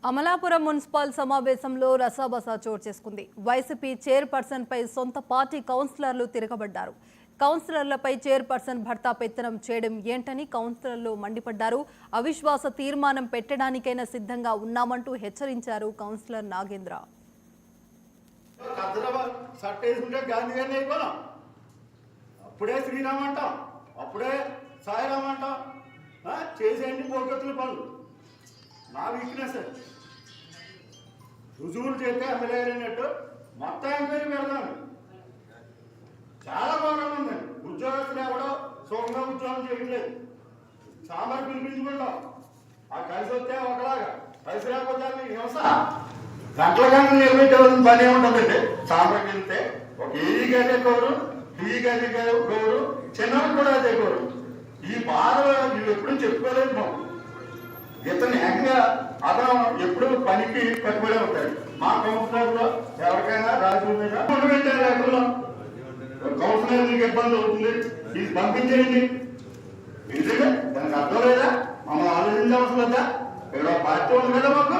Amalapuram municipal సమావేశంలో రసాబసా చోటు చేసుకుంది. వైసీపీ చైర్పర్సన్ పై సొంత పార్టీ కౌన్సిలర్లు తిరగబడ్డారు. కౌన్సిలర్లపై చైర్పర్సన్ భర్త పెత్తనం చేయడం ఏంటని కౌన్సిలర్లు మండిపడ్డారు. అవిశ్వాస తీర్మానం పెట్టడానికైనా సిద్ధంగా ఉన్నామంటూ హెచ్చరించారు కౌన్సిలర్ నాగేంద్ర. అప్పుడే శ్రీరామ్ అంటాం, అప్పుడే సాయిరామ్ అంటాం, చేసేయండి పోగొత్తుల పనులు. నా వీక్నెస్ రుజువులు చేస్తే అమలేనట్టు మొత్తం ఎంక్వైరీ పెడతాను. చాలా గౌరవం ఉందండి. ఉద్యోగస్తులు ఎవడో సుఖంగా ఉద్యోగం చేయట్లేదు. సాంబార్ పిలిపించుకుంటాం, ఆ కలిసి వస్తే ఒకలాగా, కలిసి లేకపోతే హింస. గంటల గంటలు నిలబెట్టేవాళ్ళని పని ఏముంటుందండి. సాంబార్కి వెళ్తే ఒక ఏఈకి అదే గౌరవం, టీకి అదే గౌరవం, చిన్నలకు కూడా అదే గౌరవం. ఈ బాధలు వీళ్ళు ఎప్పుడు చెప్పుకోలేదు. మాకు ఇతను ఏకంగా అతను ఎప్పుడు పనికి కట్టుబడి ఉంటాడు. మా కౌన్సిలర్లో ఎవరికైనా రాజు మీద పెట్టారు. లేకుండా కౌన్సిలర్ మీకు ఇబ్బంది అవుతుంది, ఇది పంపించేయండి. ఎందుకంటే దానికి అర్థం లేదా? మమ్మల్ని ఆలోచించవలసిన లేదా? ఇక్కడ పార్టీ ఉంది కదా మాకు.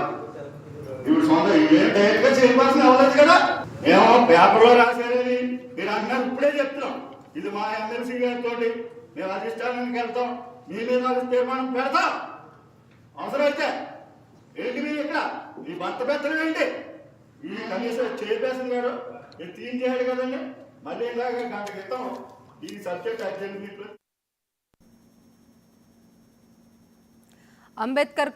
ఇప్పుడు సొంత ఏం డైరెక్ట్ గా చేయవలసిన అవ్వలేదు కదా. మేము పేపర్లో రాశారని మీరు అంటున్నారు. ఇప్పుడే చెప్తున్నాం, ఇది మా ఎమ్మెల్సీ గారితో మేము అధిష్టానానికి వెళ్తాం, మీ మీద తీర్మానం పెడతాం. అవసరమైతే ఏంటి మీరు ఇక్కడ ఈ భర్త పెత్తనం ఏంటి? ఈ కనీసం చైర్పర్సన్ గారు తీయించేయాలి కదండి. మళ్ళీ ఇలాగ గంట క్రితం ఈ సబ్జెక్ట్ అర్జెంట్. అంబేద్కర్